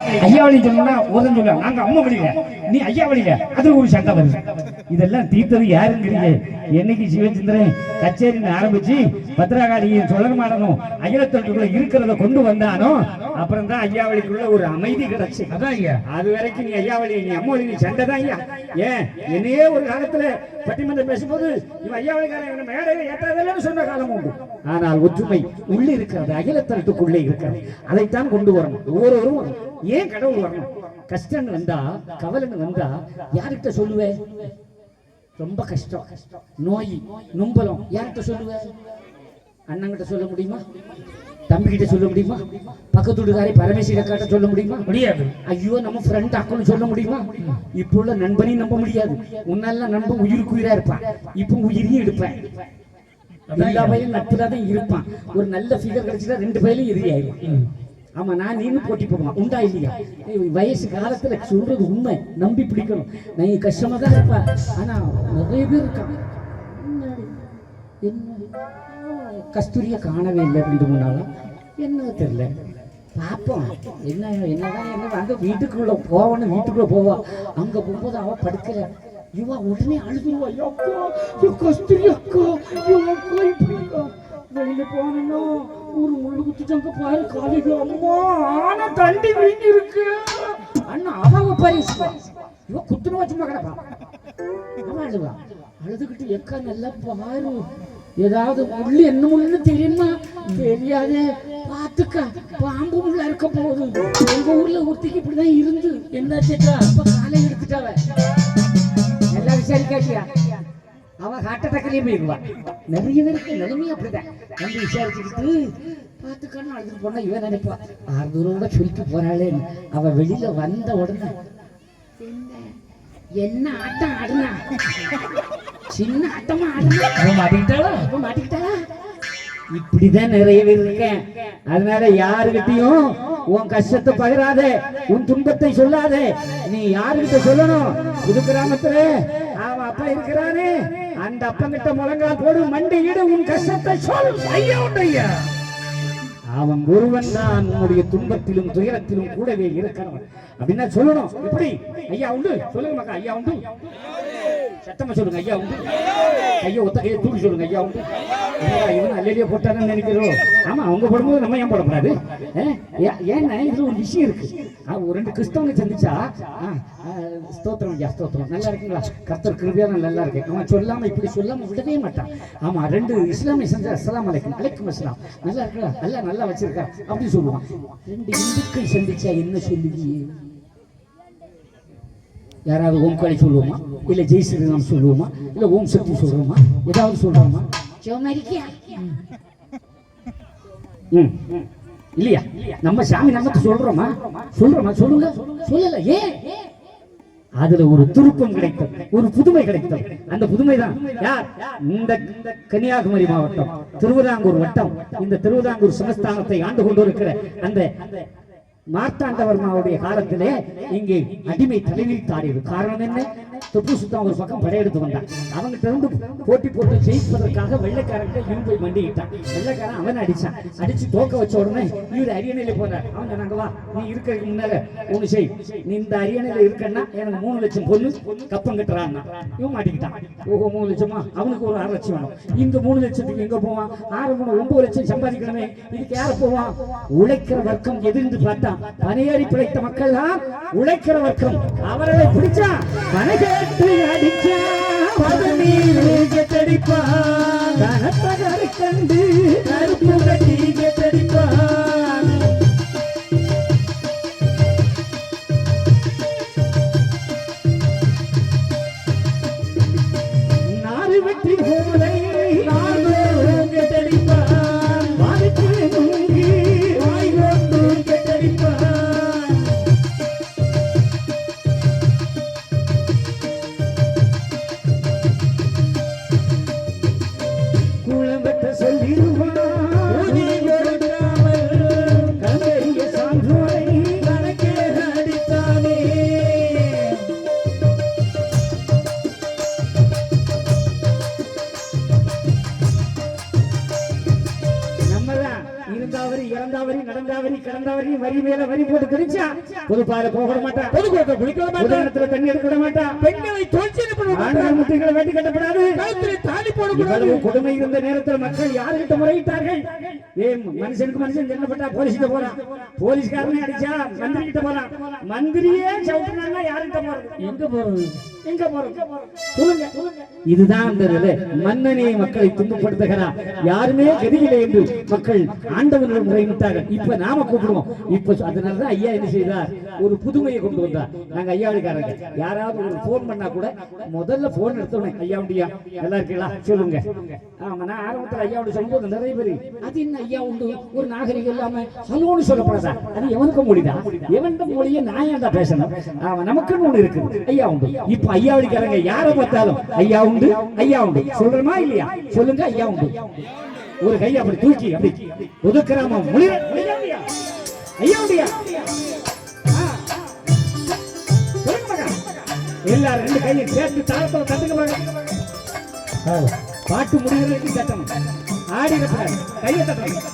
ஐயா வழி சொன்னா ஓதன் சொல்ல நாங்க அம்மா வழியில நீ ஐயா வழியில அது ஒரு சண்டை வருது. இதெல்லாம் தீர்த்தது யாருங்கிறீங்க? என்னைக்கு சிவச்சந்திரன் கச்சேரின்னு ஆரம்பிச்சு பத்திரகாளியும் சொல்லமாடனும் அகிலத்தொட்டுக்குள்ள இருக்கிறத கொண்டு வந்தானோ அப்புறம் தான் ஐயா வழிக்குள்ள ஒரு அமைதி கிடைச்சு. அதான் ஐயா, அது வரைக்கும் நீ ஐயா வழி நீ அம்மா வழி சண்டை தான் ஐயா. ஏன் என்னையே ஒரு காலத்துல பட்டிமன்றம் பேசும்போது இவன் ஐயா வழிக்காரன் மேடையில ஏற்றாதல்லன்னு சொன்ன காலம் உண்டு. ஆனால் ஒற்றுமை உள்ளே இருக்கிறது, அகிலத்தட்டுக்குள்ளே இருக்கிறது. அதைத்தான் கொண்டு வரணும். ஒவ்வொருவரும் ஏன் கடவுள் வரணும்? கஷ்டம் வந்தா கவலைன்னு வந்தா யார்கிட்ட சொல்லுவேன்? ரொம்ப கஷ்டம், நோய் நும்பலம் யார்கிட்ட சொல்லுவேன்? அண்ணங்கிட்ட சொல்ல முடியுமா? தம்பி கிட்ட சொல்ல முடியுமா? பக்கத்து வீட்டுக்காரை பரமேஸ்வர காட்ட சொல்ல முடியுமா? முடியாது. ஐயோ நம்ம ஃப்ரெண்ட் அக்கௌண்ட் சொல்ல முடியுமா? இப்போ உள்ள நண்பனையும் நம்ப முடியாது. முன்னால நண்பன் உயிருக்கு உயிரா இருப்பான், இப்போ உயிரையும் எடுப்பேன். எல்லா பையனும் நட்புதான் இருப்பான். ஒரு நல்ல ஃபிகர் கிடைச்சிட்டா 2 பையிலும் எதிரி ஆயிடும். ஆமா, நான் நீனு போட்டி போடுவான் உண்டா இல்லையா? வயசு காலத்துல சொல்றது உண்மை, நம்பி பிடிக்கணும். நான் கஷ்டமா தான் இருப்பேன். ஆனா நிறைய பேர் இருக்கான், கஸ்தூரியா காணவே இல்லை 2-3 நாளா, என்ன தெரியல. பார்ப்போம் என்னதான் அங்க வீட்டுக்குள்ள போவான்னு வீட்டுக்குள்ள போவா. அங்க போகும்போது அவ படுக்கல, இவா உடனே அழுதுவா. கஸ்தூரி அக்கா இப்படிக்கா வெளியில போனா ஒரு முள்ளு குத்துட்டாங்க பாரு காலையில. அம்மா ஆனா தண்டி வீங்கி இருக்கு அண்ணா. அவ பரிசுவா, இவ குத்துன வச்சுமா கிடப்பா. அவ அழுவா, அழுதுகிட்டு எக்கா நல்லா பாரு, ஏதாவது முள்ளு என்ன முள்ளுன்னு தெரியுமா? தெரியாது, பாத்துக்க பாம்பு முள்ள இருக்க போகுது. எங்க ஊர்ல ஒருத்திக்கு இப்படிதான் இருந்து என்னாச்சா அப்ப காலை எடுத்துட்டாவ. எல்லாம் விசாரிக்காட்டியா? அவ ஹார்ட் அட்டாக்லயே போயிருவா. நிறைய பேருக்கு நிலைமையும் அப்படிதான். வந்து விசாரிச்சுக்கிட்டு பார்த்துக்கான்னு அழுதுட்டு போனா இவன் நினைப்பா ஆறுதலோட சொல்லிட்டு போறாளேன்னு. அவ வெளியில வந்த உடனே என்ன ஆட்டம் ஆடுனா, சின்ன ஆட்டமா ஆடுனா, மாட்டிக்கிட்டாளா? இப்படிதான் நிறைய பேர் இருக்கேன். அதனால யாருகிட்டையும் உன் கஷ்டத்தை பகிராதே, உன் துன்பத்தை சொல்லாதே. நீ யாருகிட்ட சொல்லணும்? புது கிராமத்துல அவன் அப்பா இருக்கிறானே, அந்த அப்பங்கிட்ட முழங்கால் போடு, மண்டியிடு, உன் கஷ்டத்தை சொல். ஐயா உண்டு ஐயா, அவன் ஒருவன் தான் உன்னுடைய துன்பத்திலும் துயரத்திலும் கூடவே இருக்கிறவன் அப்படின்னா சொல்லணும். எப்படி? ஐயா உண்டு சொல்லுங்க மக்கா, ஐயா உண்டு சத்தமா சொல்லுங்க, ஐயா உண்டு. கையை ஒத்த கையை தூக்கி சொல்லுங்க, ஐயா உண்டு. இவன் அல்லையே போட்டான்னு நினைக்கிறோம். ஆமா, அவங்க போடும்போது நம்ம ஏன் போடக்கூடாது? ஏன்னா இதுல ஒரு விஷயம் இருக்கு. 2 கிறிஸ்தவங்க சந்திச்சா ஸ்தோத்திரம் ஐயா ஸ்தோத்திரம், நல்லா இருக்குங்களா, கர்த்தர் கிருபையான நல்லா இருக்கு. அவன் சொல்லாம இப்படி சொல்லாம விடவே மாட்டான். ஆமா, 2 இஸ்லாமிய செஞ்சா அஸ்ஸலாமு அலைக்கும், அலைக்கும் அஸ்ஸலாம், நல்லா இருக்கா, நல்லா வச்சிருக்கா அப்படி சொல்லுவான். 2 இந்துக்கள் சந்திச்சா என்ன சொல்லுவீங்க? யாராவது ஓம் காளி சொல்லுவோமா, இல்ல ஜெய் ஸ்ரீராம் சொல்லுவோமா, இல்ல ஓம் சக்தி சொல்றோமா, ஏதாவது சொல்றோமா? இல்லையா? நம்ம சாமி நாமத்தை சொல்றோமா? சொல்லுங்க. சொல்லல. ஏன்? அதுல ஒரு திருப்பம் கிடைக்கும், ஒரு புதுமை கிடைக்கும். அந்த புதுமை தான் யார்? இந்த கன்னியாகுமரி மாவட்டம், திருவிதாங்கூர் வட்டம், இந்த திருவிதாங்கூர் சமஸ்தானத்தை ஆண்டு கொண்டு இருக்கிற அந்த மார்த்தாண்டவர்மாவுடைய காலத்திலே இங்கே அடிமை தலைவில் தாடியது. காரணம் என்ன? தொப்பு சுத்தம் ஒரு பக்கம் படையெடுத்து வந்தான். அவங்கிட்ட இருந்து போட்டி போட்டு ஜெயிப்பதற்காக வெள்ளைக்காரன் இரும்பை மண்டிக்கிட்டான். வெள்ளைக்காரன் அவன் அடிச்சான். அடிச்சு தோக்க வச்ச உடனே இவர் அரியணையில போனார். அவன் சொன்னாங்க, வா நீ இருக்கிறதுக்கு முன்னால ஒண்ணு செய், நீ இந்த அரியணையில இருக்கன்னா எனக்கு 3 லட்சம் பொண்ணு கப்பம் கட்டுறான்னா. இவன் மாட்டிக்கிட்டான். ஓஹோ 3 லட்சமா? அவனுக்கு ஒரு 6 லட்சம் வேணும். இந்த 3 லட்சத்துக்கு எங்க போவான்? 6 3 9 லட்சம் சம்பாதிக்கணுமே. இதுக்கு யார போவான்? உழைக்கிற வர்க்கம் எதிர்ந்து பார்த்தா பணியேறி பிழைத்த மக்கள் தான் உழைக்கிற வர்க்கம். அவர்களை பிடிச்சா பணகேட்டு அடிச்சா பதநீர் கெட்டடிப்பா, கனத்தகரை கண்டு கருப்பு கட்டி கெட்டடிப்பா. நாறு வெற்றி போலை கெட்டடிப்பா, வாய்க்கு முங்கி வாய் கொண்டு கெட்டடிப்பா. சொல்லிடுவான் வரையும் வரி மேல வரி போட்டு கிழிச்சா புதுப்பால போக மாட்டான், பொது குளத்தை குளிக்க மாட்டான், தண்ணி எடுக்க மாட்டான், பெண்களை முட்டைகளை வெட்டி கட்டப்படாது, தாலி போடக்கூடாது. கொடுமை இருந்த நேரத்தில் மக்கள் யாருகிட்ட முறையிட்டார்கள்? மனுஷனுக்கு மனுஷன் என்னப்பட்டா போலீஸ்கிட்ட போறான், போலீஸ்காரனே அடிச்சா மந்திரி கிட்ட போறான், மந்திரியே சவுட்டுனா யாருகிட்ட போறது? எங்க போறது? எங்க போறது? சொல்லுங்க. இதுதான் அந்த நிலை. மன்னனே மக்களை துன்பப்படுத்துகிறார், யாருமே கதியில்லை என்று மக்கள் ஆண்டவனிடம் முறையிட்டார்கள். இப்ப நாம கூப்பிடுவோம். இப்ப அதனாலதான் ஐயா என்ன செய்தார்? ஒரு புதுமையை கொண்டு வந்தார். நாங்க ஐயாவுக்காரங்க யாராவது ஒரு போன் பண்ணா கூட முதல்ல போன் எடுத்தோன்னே ஐயாவுண்டியா நல்லா இருக்கீங்களா சொல்லுங்க. ஆமா, நான் ஆரம்பத்தில் ஐயாவுடைய சொல்லும்போது நிறைய பேர் அது என்ன ஐயா உண்டு ஒரு நாகரிகம் இல்லாம ஹலோன்னு சொல்லப்படாதா? அது எவனுக்கு மொழிதான், எவன் மொழியை நான் ஏன்டா பேசணும்? ஆமா, நமக்குன்னு ஒண்ணு இருக்கு, ஐயா உண்டு. இப்ப ஐயாவுக்காரங்க யாரை பார்த்தாலும் ஐயா உண்டு, ஐயா உண்டு சொல்றமா இல்லையா? சொல்லுங்க, ஐயா உண்டு. ஒரு கையை அப்படி தூக்கி அப்படி ஒதுக்குறாம ஐயா உண்டியா எல்லாரும் ரெண்டு கையை சேர்த்து தாளத்துல தட்டுங்க. பாட்டு முடிகிறதுக்கு தட்டணும், ஆடி கையை தட்டணும்.